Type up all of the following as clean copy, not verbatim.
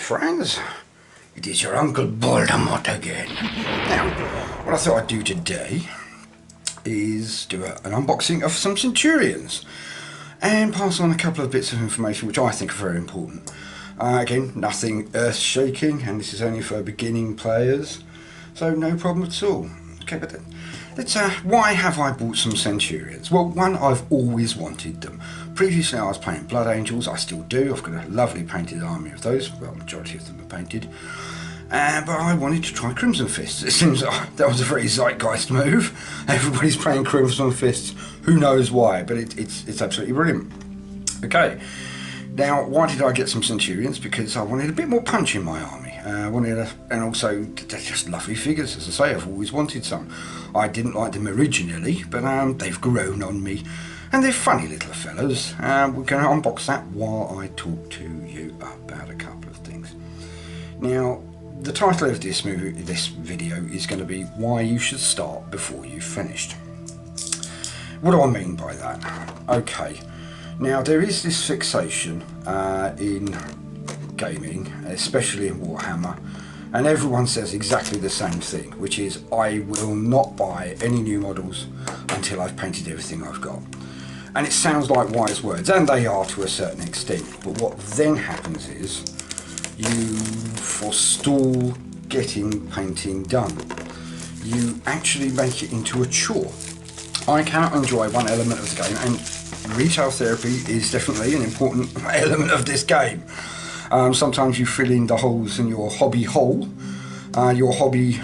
friends, it is your Uncle Voldemort again. Now, what I thought I'd do today is do an unboxing of some Centurions and pass on a couple of bits of information which I think are very important. Again, nothing earth-shaking, and this is only for beginning players, so no problem at all. Okay, but let's, why have I bought some Centurions? Well, one, I've always wanted them. Previously I was playing Blood Angels, I still do. I've got a lovely painted army of those, well, majority of them are painted. But I wanted to try Crimson Fists. It seems that was a very zeitgeist move. Everybody's playing Crimson Fists, who knows why, but it's absolutely brilliant. Okay, now why did I get some Centurions? Because I wanted a bit more punch in my army. And also they're just lovely figures, as I say. I've always wanted some. I didn't like them originally, but they've grown on me, and they're funny little fellows. We're going to unbox that while I talk to you about a couple of things. Now, the title of this video is going to be why you should start before you've finished. What do I mean by that? Okay, now there is this fixation in gaming, especially in Warhammer, and everyone says exactly the same thing, which is I will not buy any new models until I've painted everything I've got. And it sounds like wise words, and they are to a certain extent, but what then happens is you forestall getting painting done. You actually make it into a chore. I cannot enjoy one element of the game, and retail therapy is definitely an important element of this game. Sometimes you fill in the holes in your hobby hole, your hobby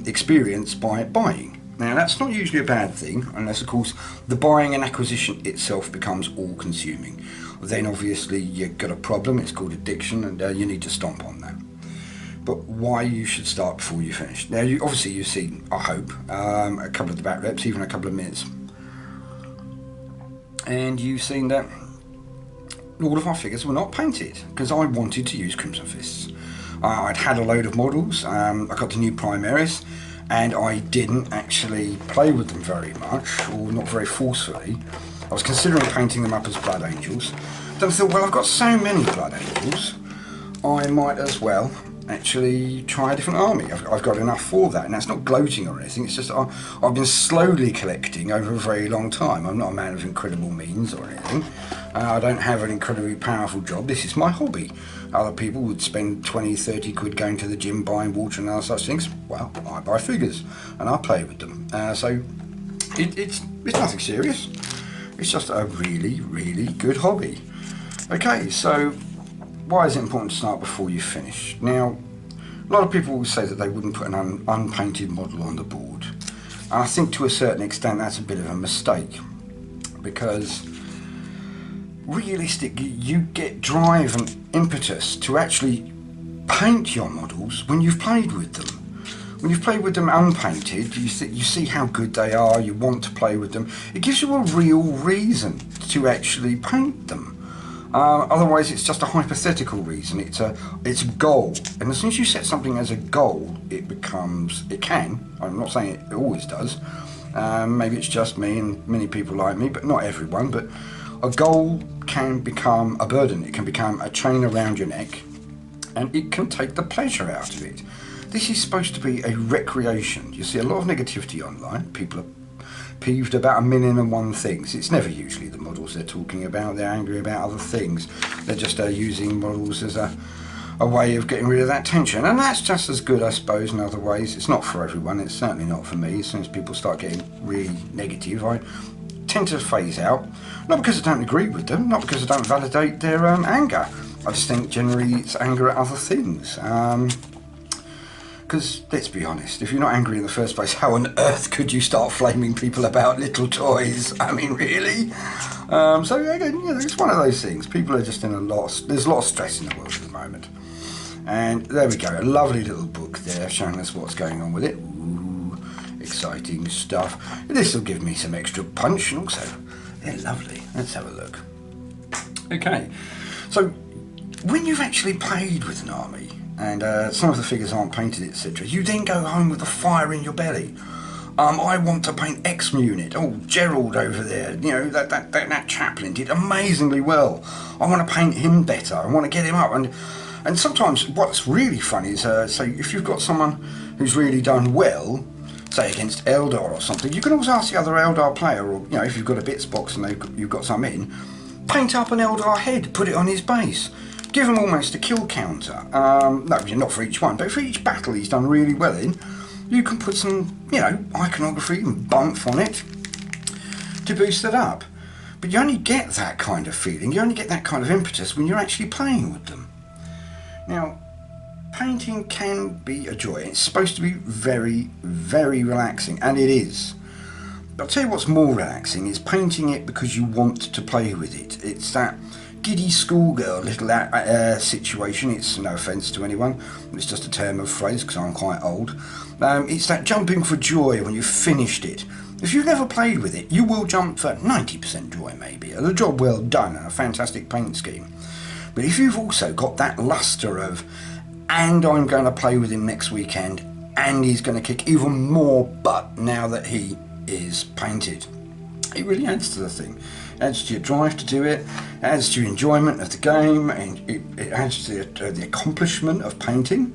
experience by buying. Now that's not usually a bad thing, unless of course the buying and acquisition itself becomes all-consuming. Then obviously you've got a problem, it's called addiction, and you need to stomp on that. But why you should start before you finish. Now obviously you've seen, I hope, a couple of the back reps, even a couple of minutes. And you've seen that all of my figures were not painted because I wanted to use Crimson Fists. I'd had a load of models, I got the new Primaris, and I didn't actually play with them very much, or not very forcefully. I was considering painting them up as Blood Angels. Then I thought, well, I've got so many Blood Angels, I might as well actually try a different army. I've got enough for that, and that's not gloating or anything. It's just I've been slowly collecting over a very long time. I'm not a man of incredible means or anything. I don't have an incredibly powerful job. This is my hobby. Other people would spend 20, 30 quid going to the gym buying water and other such things. Well, I buy figures and I play with them. So it's nothing serious. It's just a really, really good hobby. Okay, so why is it important to start before you finish? Now, a lot of people will say that they wouldn't put an unpainted model on the board. And I think to a certain extent that's a bit of a mistake, because realistically you get drive and impetus to actually paint your models when you've played with them. When you've played with them unpainted, you see how good they are, you want to play with them. It gives you a real reason to actually paint them. Otherwise it's just a hypothetical reason, it's a goal, and as soon as you set something as a goal, it can, I'm not saying it always does, maybe it's just me and many people like me, but not everyone, but a goal can become a burden, it can become a chain around your neck, and it can take the pleasure out of it. This is supposed to be a recreation. You see a lot of negativity online, people are peeved about 1,000,001 things. It's never usually the models they're talking about, they're angry about other things. They're just using models as a way of getting rid of that tension, and that's just as good, I suppose, in other ways. It's not for everyone, it's certainly not for me. As soon as people start getting really negative, I tend to phase out, not because I don't agree with them, not because I don't validate their anger. I just think generally it's anger at other things. Because, let's be honest, if you're not angry in the first place, how on earth could you start flaming people about little toys? I mean, really? So, again, you know, it's one of those things. People are just in there's a lot of stress in the world at the moment. And there we go, a lovely little book there showing us what's going on with it. Ooh, exciting stuff. This will give me some extra punch, and also, they're lovely. Let's have a look. Okay, so when you've actually played with an army, and some of the figures aren't painted, etc., you then go home with a fire in your belly. I want to paint X unit. Oh, Gerald over there, you know, that chaplain did amazingly well. I want to paint him better. I want to get him up, and And sometimes what's really funny is, say, if you've got someone who's really done well, say against Eldar or something, you can always ask the other Eldar player, or if you've got a bits box and you've got some in, paint up an Eldar head, put it on his base, give him almost a kill counter. No, not for each one, but for each battle he's done really well in, you can put some, iconography and bump on it to boost it up. But you only get that kind of feeling, you only get that kind of impetus when you're actually playing with them. Now, painting can be a joy. It's supposed to be very, very relaxing, and it is. But I'll tell you what's more relaxing is painting it because you want to play with it. It's that giddy schoolgirl little situation. It's no offence to anyone, it's just a term of phrase because I'm quite old. It's that jumping for joy when you've finished it. If you've never played with it, you will jump for 90% joy maybe, a job well done and a fantastic paint scheme. But if you've also got that lustre of, and I'm going to play with him next weekend, and he's going to kick even more butt now that he is painted, it really adds to the thing. It adds to your drive to do it, adds to your enjoyment of the game, and it adds to the accomplishment of painting.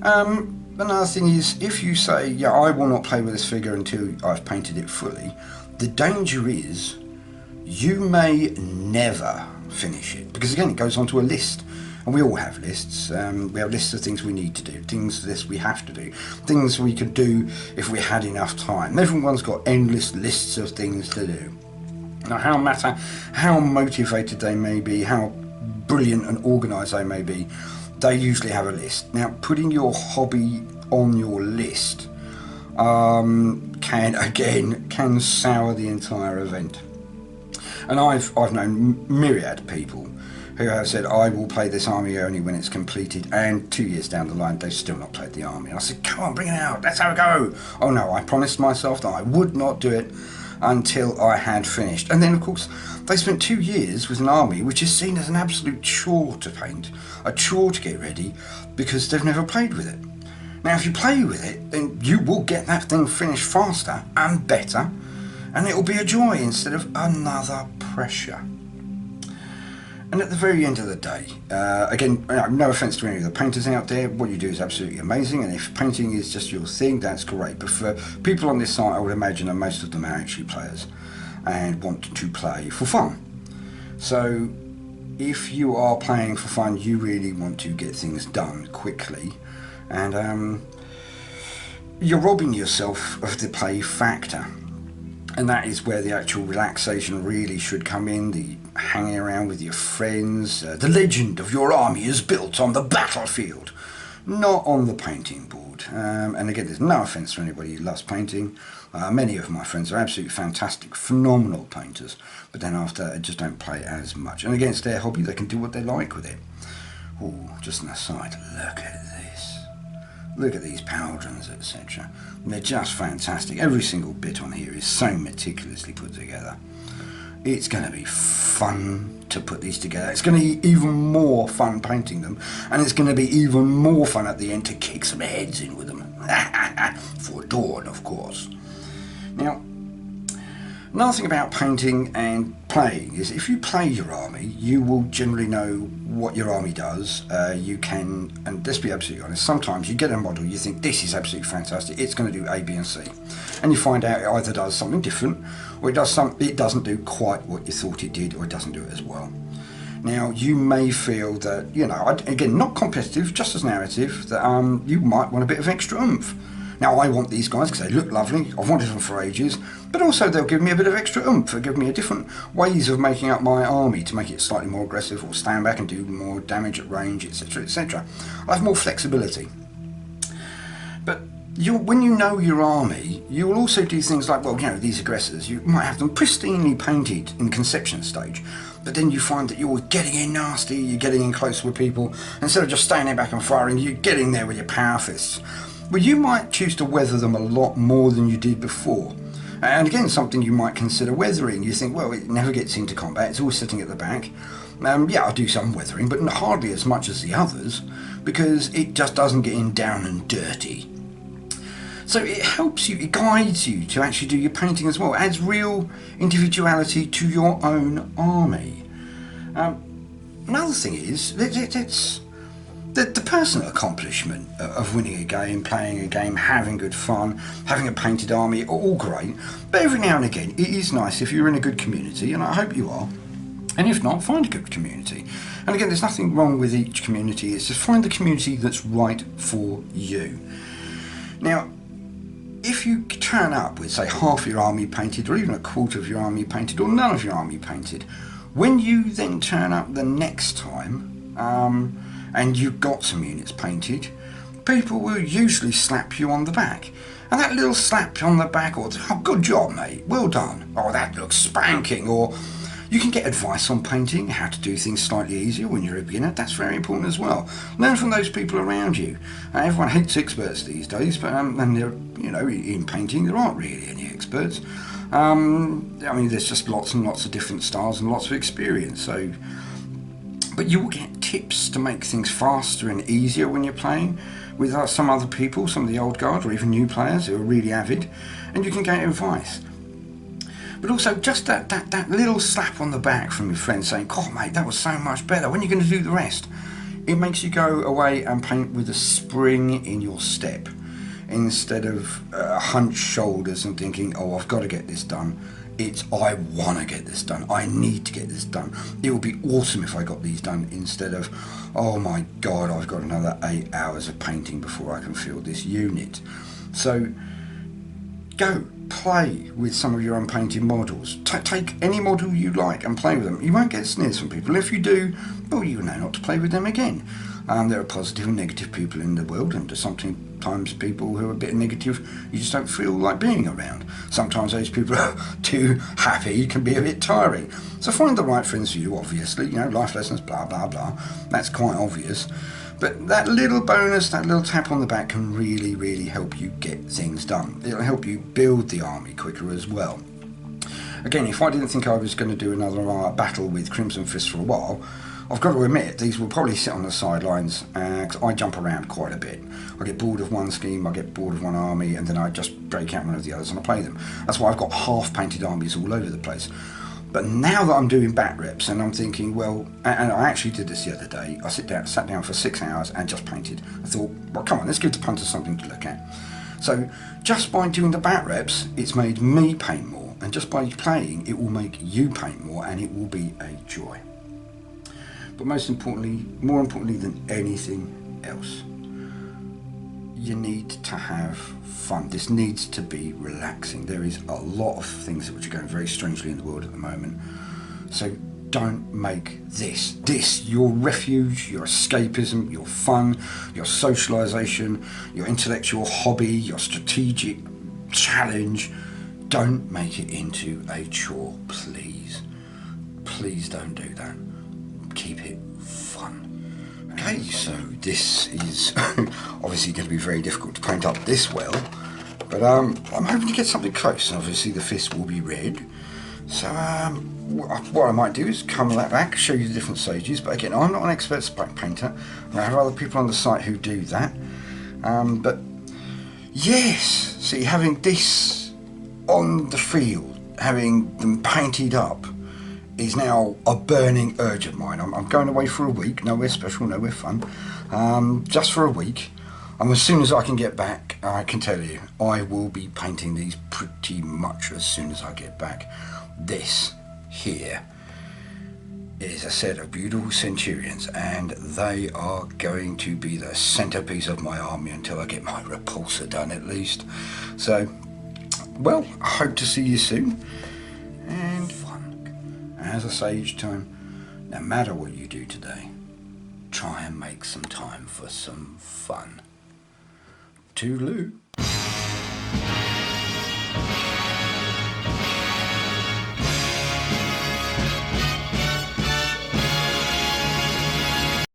Another thing is, if you say, yeah, I will not play with this figure until I've painted it fully, the danger is you may never finish it, because again it goes onto a list, and we all have lists. We have lists of things we need to do, things we have to do, things we could do if we had enough time. Everyone's got endless lists of things to do. Now, no matter how motivated they may be, how brilliant and organised they may be, they usually have a list. Now, putting your hobby on your list can sour the entire event. And I've known myriad people who have said, I will play this army only when it's completed, and 2 years down the line they've still not played the army. And I said, come on, bring it out, let's have a go. Oh no, I promised myself that I would not do it until I had finished. And then of course they spent 2 years with an army which is seen as an absolute chore to paint, a chore to get ready, because they've never played with it. Now if you play with it, then you will get that thing finished faster and better, and it will be a joy instead of another pressure. And at the very end of the day, again, no offence to any of the painters out there, what you do is absolutely amazing, and if painting is just your thing, that's great. But for people on this site, I would imagine that most of them are actually players and want to play for fun. So if you are playing for fun, you really want to get things done quickly, and you're robbing yourself of the play factor. And that is where the actual relaxation really should come in, the hanging around with your friends. The legend of your army is built on the battlefield, not on the painting board. And again, there's no offence to anybody who loves painting. Many of my friends are absolutely fantastic, phenomenal painters, but then after they just don't play as much. And again, it's their hobby, they can do what they like with it. Oh, just an aside, look at this. Look at these pauldrons, etc. They're just fantastic. Every single bit on here is so meticulously put together. It's going to be fun to put these together. It's going to be even more fun painting them, and it's going to be even more fun at the end to kick some heads in with them. For Dawn, of course. Now, another thing about painting and playing is if you play your army, you will generally know what your army does. You can, and let's be absolutely honest, sometimes you get a model, you think this is absolutely fantastic, it's going to do A, B and C, and you find out it either does something different, or it doesn't do quite what you thought it did, or it doesn't do it as well. Now, you may feel that, again, not competitive, just as narrative, that you might want a bit of extra oomph. Now, I want these guys because they look lovely, I've wanted them for ages, but also they'll give me a bit of extra oomph, they'll give me a different ways of making up my army to make it slightly more aggressive, or stand back and do more damage at range, etc, etc. I have more flexibility. But when you know your army, you will also do things like, these aggressors, you might have them pristinely painted in conception stage, but then you find that you're getting in nasty, you're getting in close with people, instead of just standing back and firing, you're getting there with your power fists. Well, you might choose to weather them a lot more than you did before. And again, something you might consider weathering. You think, well, it never gets into combat, it's always sitting at the back. Yeah, I'll do some weathering, but hardly as much as the others, because it just doesn't get in down and dirty. So it helps you, it guides you to actually do your painting as well. It adds real individuality to your own army. Another thing is, the personal accomplishment of winning a game, playing a game, having good fun, having a painted army, all great. But every now and again, it is nice if you're in a good community, and I hope you are. And if not, find a good community. And again, there's nothing wrong with each community. It's just find the community that's right for you. Now, if you turn up with, say, half your army painted, or even a quarter of your army painted, or none of your army painted, when you then turn up the next time, and you've got some units painted, people will usually slap you on the back. And that little slap on the back, or, oh, good job, mate, well done, or that looks spanking, or you can get advice on painting, how to do things slightly easier when you're a beginner. That's very important as well. Learn from those people around you. Everyone hates experts these days, but and they're, you know, in painting there aren't really any experts. I mean, there's just lots and lots of different styles and lots of experience. So, but you will get tips to make things faster and easier when you're playing with some other people, some of the old guard, or even new players who are really avid, and you can get advice. But also just that little slap on the back from your friend saying, "God, mate, that was so much better. When are you going to do the rest?" It makes you go away and paint with a spring in your step, instead of hunched shoulders and thinking, "Oh, I've got to get this done." It's, I want to get this done. I need to get this done. It would be awesome if I got these done, instead of, "Oh my God, I've got another 8 hours of painting before I can fill this unit." So go play with some of your unpainted models. Take any model you like and play with them. You won't get sneers from people. If you do, well, you know not to play with them again. There are positive and negative people in the world, and sometimes people who are a bit negative you just don't feel like being around. Sometimes those people are too happy, can be a bit tiring. So find the right friends for you, obviously. You know, life lessons, blah, blah, blah. That's quite obvious. But that little bonus, that little tap on the back can really, really help you get things done. It'll help you build the army quicker as well. Again, if I didn't think I was going to do another battle with Crimson Fist for a while, I've got to admit, these will probably sit on the sidelines, because I jump around quite a bit. I get bored of one scheme, I get bored of one army, and then I just break out one of the others and I play them. That's why I've got half-painted armies all over the place. But now that I'm doing bat reps, and I'm thinking, well, and I actually did this the other day, I sat down for 6 hours and just painted. I thought, well, come on, let's give the punters something to look at. So just by doing the bat reps, it's made me paint more, and just by playing, it will make you paint more, and it will be a joy. But most importantly, more importantly than anything else, you need to have fun. This needs to be relaxing. There is a lot of things which are going very strangely in the world at the moment. So don't make this your refuge, your escapism, your fun, your socialisation, your intellectual hobby, your strategic challenge. Don't make it into a chore, please. Please don't do that. Keep it fun. Okay, so this is obviously going to be very difficult to paint up this well, but I'm hoping to get something close. Obviously the fist will be red, so what I might do is come back, show you the different stages, but again, I'm not an expert spec painter, and I have other people on the site who do that, but yes, see, having this on the field, having them painted up, is now a burning urge of mine. I'm going away for a week, nowhere special, nowhere fun, just for a week, and as soon as I can get back, I can tell you, I will be painting these pretty much as soon as I get back. This here is a set of beautiful Centurions, and they are going to be the centerpiece of my army until I get my repulsor done at least. So, well, I hope to see you soon, and as I say each time, no matter what you do today, try and make some time for some fun. Toodaloo.